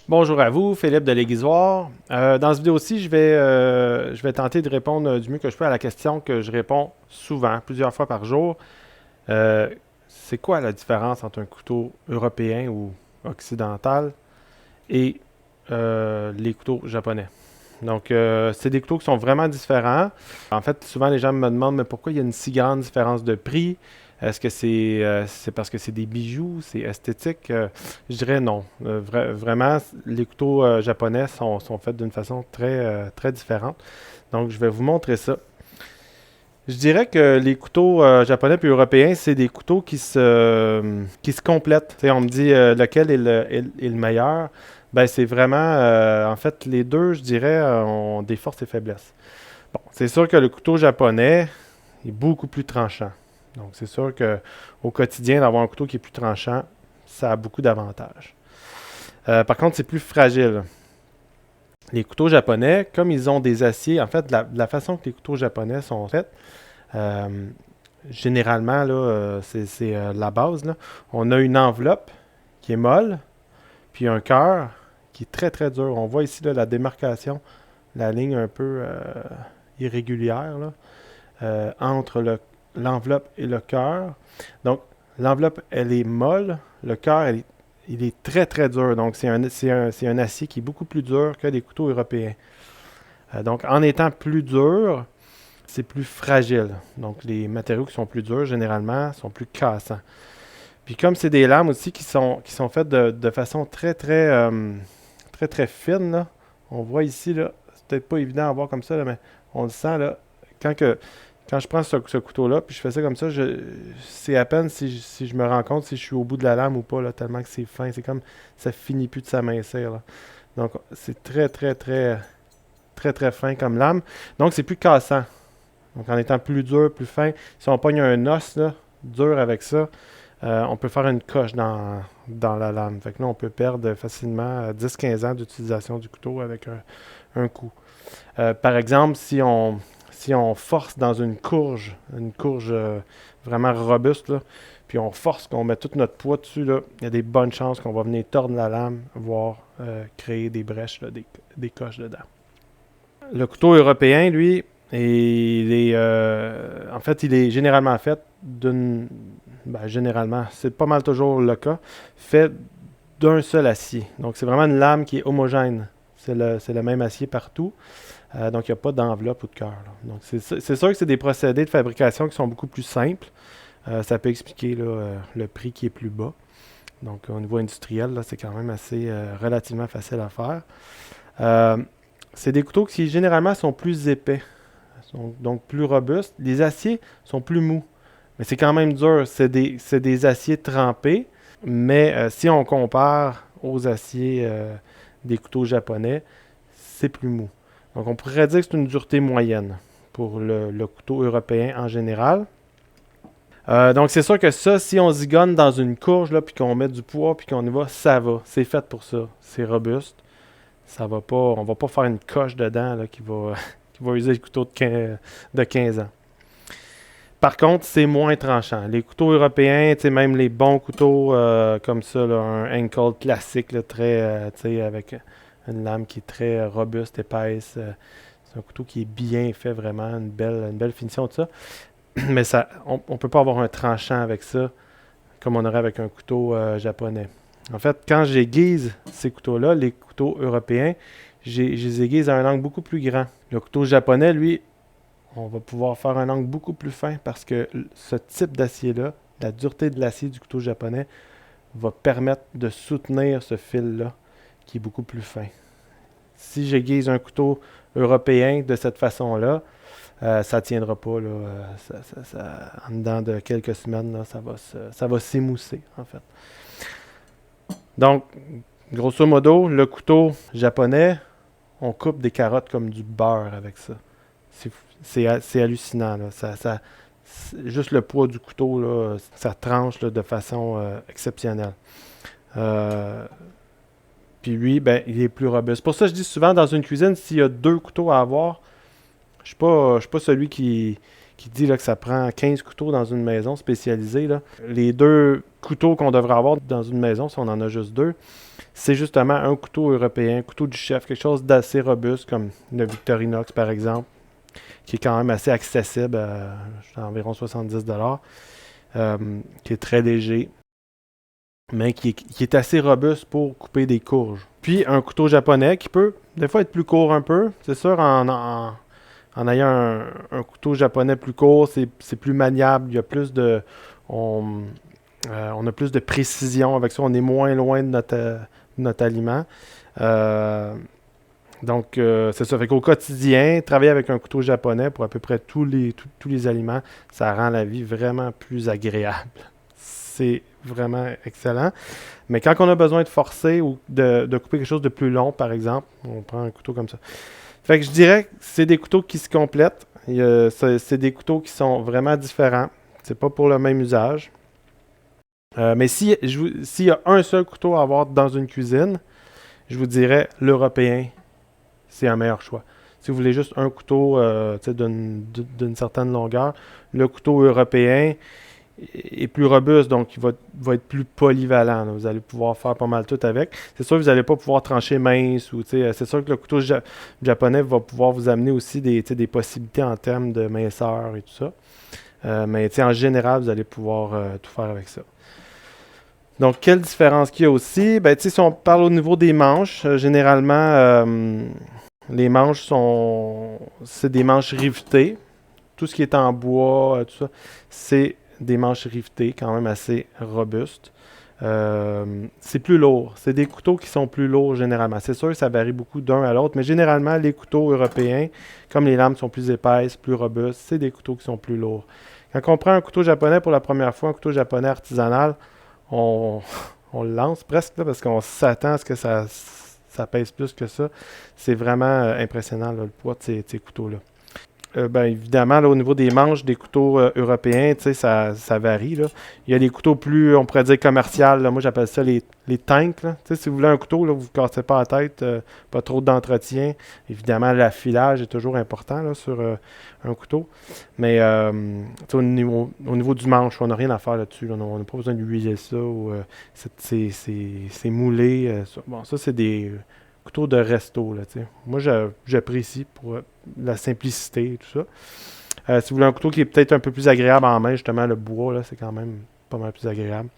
Bonjour à vous, Philippe de l'Aiguisoire. Dans cette vidéo-ci, je vais tenter de répondre du mieux que je peux à la question que je réponds souvent, plusieurs fois par jour. Euh, c'est quoi la différence entre un couteau européen ou occidental et les couteaux japonais? Donc, c'est des couteaux qui sont vraiment différents. En fait, souvent les gens me demandent, mais pourquoi il y a une si grande différence de prix? Est-ce que c'est parce que c'est des bijoux, c'est esthétique? Je dirais non. Vraiment, les couteaux japonais sont faits d'une façon très différente. Donc, je vais vous montrer ça. Je dirais que les couteaux japonais puis européens, c'est des couteaux qui se complètent. Tu sais, on me dit lequel est le meilleur. Ben, c'est vraiment, en fait, les deux, je dirais, ont des forces et faiblesses. Bon, c'est sûr que le couteau japonais est beaucoup plus tranchant. Donc, c'est sûr que au quotidien, d'avoir un couteau qui est plus tranchant, ça a beaucoup d'avantages. Par contre, c'est plus fragile. Les couteaux japonais, comme ils ont des aciers, en fait, la façon que les couteaux japonais sont faits, euh, généralement, là, c'est la base. Là. On a une enveloppe qui est molle, puis un cœur qui est très dur. On voit ici là, la démarcation, la ligne un peu irrégulière là, entre l'enveloppe et le cœur. Donc, l'enveloppe, elle est molle, le cœur, il est très dur. Donc, c'est un acier qui est beaucoup plus dur que les couteaux européens. Donc, en étant plus dur, c'est plus fragile. Donc, les matériaux qui sont plus durs, généralement, sont plus cassants. Puis, comme c'est des lames aussi qui sont faites de façon très fine, là, on voit ici, là, c'est peut-être pas évident à voir comme ça, là, mais on le sent, là, quand, que, quand je prends ce couteau-là, puis je fais ça comme ça, c'est à peine si je me rends compte si je suis au bout de la lame ou pas, là, tellement que c'est fin. C'est comme, ça finit plus de s'amincir, là. Donc, c'est très fin comme lame. Donc, c'est plus cassant. Donc, en étant plus dur, plus fin, si on pogne un os là, dur avec ça, on peut faire une coche dans la lame. Fait que là, on peut perdre facilement 10-15 ans d'utilisation du couteau avec un coup. Par exemple, si on force dans une courge vraiment robuste, là, puis on force, qu'on met tout notre poids dessus, là, il y a des bonnes chances qu'on va venir tordre la lame, voire créer des brèches, là, des coches dedans. Le couteau européen, lui, en fait, il est généralement fait généralement, c'est pas mal toujours le cas, fait d'un seul acier. Donc, c'est vraiment une lame qui est homogène. C'est le même acier partout. Donc, il n'y a pas d'enveloppe ou de cœur. Là. Donc, c'est sûr que c'est des procédés de fabrication qui sont beaucoup plus simples. Ça peut expliquer là, le prix qui est plus bas. Donc, au niveau industriel, là, c'est quand même assez relativement facile à faire. Euh, c'est des couteaux qui généralement sont plus épais, sont donc plus robustes. Les aciers sont plus mous, mais c'est quand même dur. C'est des aciers trempés, mais si on compare aux aciers des couteaux japonais, c'est plus mou. Donc on pourrait dire que c'est une dureté moyenne pour le couteau européen en général. Donc c'est sûr que ça, si on zigonne dans une courge, là, puis qu'on met du poids, puis qu'on y va, ça va. C'est fait pour ça. C'est robuste. Ça va pas, on va pas faire une coche dedans là, qui va, qui va user le couteau de 15 ans. Par contre, c'est moins tranchant. Les couteaux européens, même les bons couteaux comme ça, là, un ankle classique, là, très, avec une lame qui est très robuste, épaisse. C'est un couteau qui est bien fait, vraiment, une belle finition de ça. Mais ça, on ne peut pas avoir un tranchant avec ça, comme on aurait avec un couteau japonais. En fait, quand j'aiguise ces couteaux-là, les couteaux européens, je les aiguise à un angle beaucoup plus grand. Le couteau japonais, lui, on va pouvoir faire un angle beaucoup plus fin parce que ce type d'acier-là, la dureté de l'acier du couteau japonais, va permettre de soutenir ce fil-là qui est beaucoup plus fin. Si j'aiguise un couteau européen de cette façon-là, ça ne tiendra pas. Là, en dedans de quelques semaines, là, ça va s'émousser, en fait. Donc, grosso modo, le couteau japonais, on coupe des carottes comme du beurre avec ça. C'est hallucinant. Là. Juste le poids du couteau, là, ça tranche là, de façon exceptionnelle. Euh, Puis lui, ben, il est plus robuste. Pour ça, je dis souvent dans une cuisine, s'il y a deux couteaux à avoir, je suis pas celui qui dit là, que ça prend 15 couteaux dans une maison spécialisée. Là. Les 2 couteaux qu'on devrait avoir dans une maison, si on en a juste 2, c'est justement un couteau européen, un couteau du chef, quelque chose d'assez robuste, comme le Victorinox par exemple, qui est quand même assez accessible à environ 70$, qui est très léger, mais qui est assez robuste pour couper des courges. Puis un couteau japonais qui peut des fois être plus court un peu. C'est sûr, en ayant un couteau japonais plus court, c'est plus maniable. Il y a plus de... on a plus de précision avec ça. On est moins loin de notre aliment. Donc, c'est ça. Fait qu'au quotidien, travailler avec un couteau japonais pour à peu près tous les aliments, ça rend la vie vraiment plus agréable. C'est vraiment excellent. Mais quand on a besoin de forcer ou de couper quelque chose de plus long, par exemple, on prend un couteau comme ça. Fait que je dirais que c'est des couteaux qui se complètent. C'est des couteaux qui sont vraiment différents. C'est pas pour le même usage. Mais s'il y a un seul couteau à avoir dans une cuisine, je vous dirais l'européen, c'est un meilleur choix. Si vous voulez juste un couteau d'une certaine longueur, le couteau européen est plus robuste, donc il va être plus polyvalent. Là. Vous allez pouvoir faire pas mal tout avec. C'est sûr que vous n'allez pas pouvoir trancher mince. C'est sûr que le couteau japonais va pouvoir vous amener aussi des possibilités en termes de minceur et tout ça. Mais en général, vous allez pouvoir tout faire avec ça. Donc, quelle différence qu'il y a aussi? Ben, si on parle au niveau des manches, généralement, les manches c'est des manches rivetées. Tout ce qui est en bois, tout ça, c'est des manches rivetées, quand même assez robustes. C'est plus lourd. C'est des couteaux qui sont plus lourds généralement. C'est sûr que ça varie beaucoup d'un à l'autre, mais généralement, les couteaux européens, comme les lames sont plus épaisses, plus robustes, c'est des couteaux qui sont plus lourds. Quand on prend un couteau japonais pour la première fois, un couteau japonais artisanal, on le lance presque là, parce qu'on s'attend à ce que ça pèse plus que ça. C'est vraiment impressionnant là, le poids de ces couteaux-là. Ben, évidemment, là, au niveau des manches des couteaux européens, ça varie. Là. Il y a des couteaux plus, on pourrait dire, commerciaux. Là. Moi, j'appelle ça les tanks. Là. Si vous voulez un couteau, là, vous ne vous cassez pas la tête, pas trop d'entretien. Évidemment, l'affilage est toujours important là, sur un couteau. Mais au niveau du manche, on n'a rien à faire là-dessus. Là. On n'a pas besoin d'huiler ça. Ou, c'est moulé. Ça. Bon, ça, c'est des couteaux de resto. Là, moi, j'apprécie pour la simplicité et tout ça. Si vous voulez un couteau qui est peut-être un peu plus agréable en main, justement, le bois, là, c'est quand même pas mal plus agréable.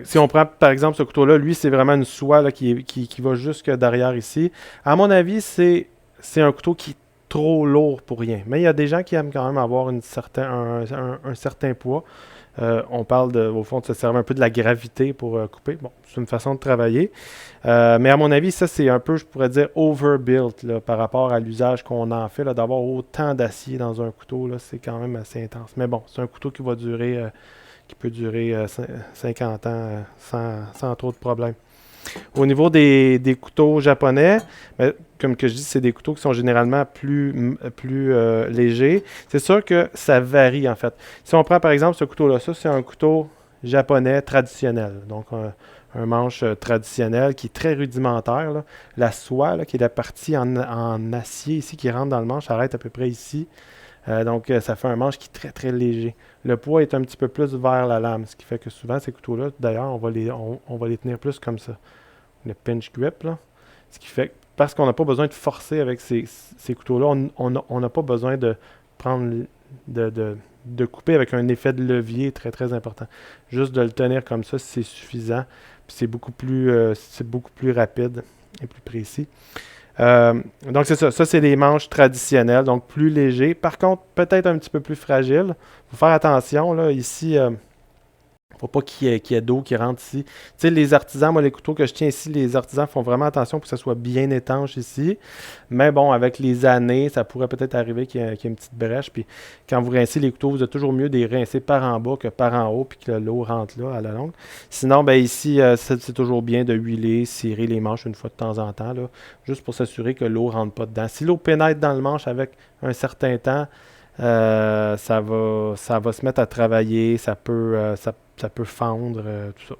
Si on prend, par exemple, ce couteau-là, lui, c'est vraiment une soie là, qui va jusque derrière ici. À mon avis, c'est un couteau qui est trop lourd pour rien. Mais il y a des gens qui aiment quand même avoir un certain poids. On parle, au fond, de se servir un peu de la gravité pour couper. Bon, c'est une façon de travailler. Mais à mon avis, ça, c'est un peu, je pourrais dire, overbuilt là, par rapport à l'usage qu'on en fait. D'avoir autant d'acier dans un couteau, là, c'est quand même assez intense. Mais bon, c'est un couteau qui va durer, qui peut durer 50 ans sans trop de problèmes. Au niveau des couteaux japonais, ben, comme que je dis, c'est des couteaux qui sont généralement plus légers. C'est sûr que ça varie en fait. Si on prend par exemple ce couteau-là, ça c'est un couteau japonais traditionnel. Donc un manche traditionnel qui est très rudimentaire. Là. La soie, là, qui est la partie en acier ici qui rentre dans le manche, arrête à peu près ici. Donc ça fait un manche qui est très très léger. Le poids est un petit peu plus vers la lame, ce qui fait que souvent ces couteaux-là, d'ailleurs, on va les tenir plus comme ça. Le pinch grip, là. Ce qui fait, parce qu'on n'a pas besoin de forcer avec ces couteaux-là, on n'a pas besoin de prendre, de couper avec un effet de levier très très important. Juste de le tenir comme ça, c'est suffisant. Puis c'est beaucoup plus rapide et plus précis. Donc c'est ça. Ça, c'est des manches traditionnelles, donc plus légers. Par contre, peut-être un petit peu plus fragiles. Il faut faire attention, là, ici, il ne faut pas qu'il y ait d'eau qui rentre ici. Tu sais, les artisans, moi, les couteaux que je tiens ici, les artisans font vraiment attention pour que ça soit bien étanche ici. Mais bon, avec les années, ça pourrait peut-être arriver qu'il y ait une petite brèche. Puis quand vous rincez les couteaux, vous êtes toujours mieux de les rincer par en bas que par en haut, puis que l'eau rentre là, à la longue. Sinon, ben ici, c'est toujours bien de huiler, cirer les manches une fois de temps en temps, là, juste pour s'assurer que l'eau ne rentre pas dedans. Si l'eau pénètre dans le manche avec un certain temps, ça va se mettre à travailler, ça peut fendre, tout ça.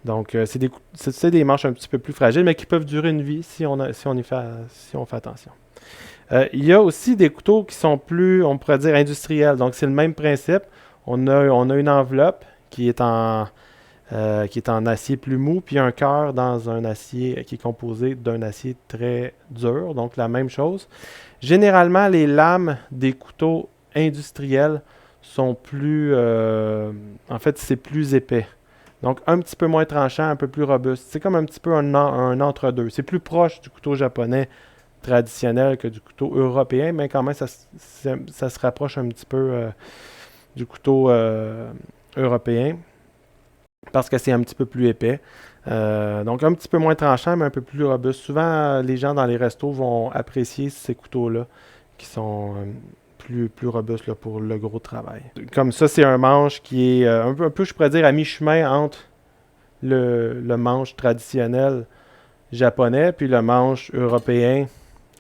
Donc, c'est des manches un petit peu plus fragiles, mais qui peuvent durer une vie si on fait attention. Il y a aussi des couteaux qui sont plus, on pourrait dire, industriels. Donc, c'est le même principe. On a une enveloppe qui est en acier plus mou, puis un cœur dans un acier qui est composé d'un acier très dur. Donc, la même chose. Généralement, les lames des couteaux industriels sont plus... en fait, c'est plus épais. Donc, un petit peu moins tranchant, un peu plus robuste. C'est comme un petit peu un entre-deux. C'est plus proche du couteau japonais traditionnel que du couteau européen, mais quand même, ça se rapproche un petit peu du couteau européen parce que c'est un petit peu plus épais. Donc, un petit peu moins tranchant, mais un peu plus robuste. Souvent, les gens dans les restos vont apprécier ces couteaux-là qui sont plus robustes là, pour le gros travail. Comme ça, c'est un manche qui est un peu, je pourrais dire, à mi-chemin entre le manche traditionnel japonais puis le manche européen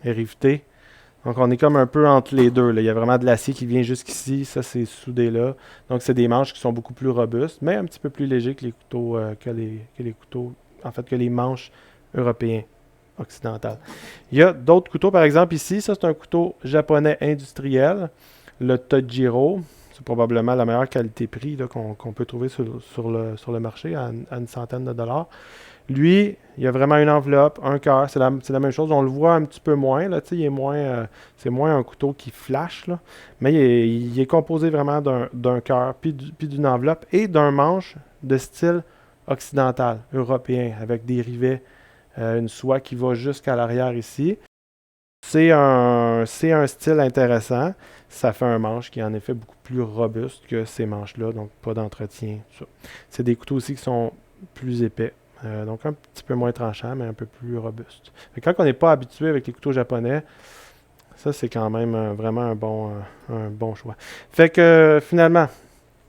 riveté. Donc, on est comme un peu entre les deux, là. Il y a vraiment de l'acier qui vient jusqu'ici. Ça, c'est soudé là. Donc, c'est des manches qui sont beaucoup plus robustes, mais un petit peu plus légers que les couteaux, que les couteaux, en fait, que les manches européens occidentales. Il y a d'autres couteaux, par exemple, ici. Ça, c'est un couteau japonais industriel, le Tojiro. C'est probablement la meilleure qualité-prix là, qu'on peut trouver sur le marché à une centaine de dollars. Lui, il y a vraiment une enveloppe, un cœur, c'est la même chose. On le voit un petit peu moins, là, il est moins, c'est moins un couteau qui flash, là, mais il est composé vraiment d'un cœur, puis d'une enveloppe et d'un manche de style occidental, européen, avec des rivets, une soie qui va jusqu'à l'arrière ici. C'est un style intéressant. Ça fait un manche qui est en effet beaucoup plus robuste que ces manches-là, donc pas d'entretien. C'est des couteaux aussi qui sont plus épais. Donc un petit peu moins tranchant, mais un peu plus robuste. Quand on n'est pas habitué avec les couteaux japonais, ça c'est quand même vraiment un bon choix. Fait que finalement,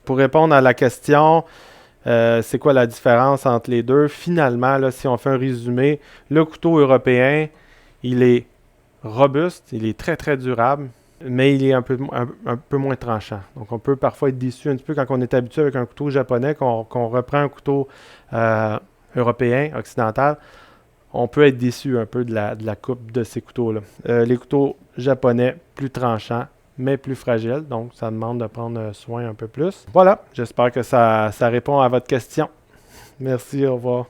pour répondre à la question, c'est quoi la différence entre les deux? Finalement, là, si on fait un résumé, le couteau européen, il est robuste, il est très très durable, mais il est un peu moins tranchant. Donc on peut parfois être déçu un petit peu quand on est habitué avec un couteau japonais, qu'on reprend un couteau européen, occidental. On peut être déçu un peu de la coupe de ces couteaux-là. Les couteaux japonais, plus tranchants, mais plus fragiles, donc ça demande de prendre soin un peu plus. Voilà, j'espère que ça répond à votre question. Merci, au revoir.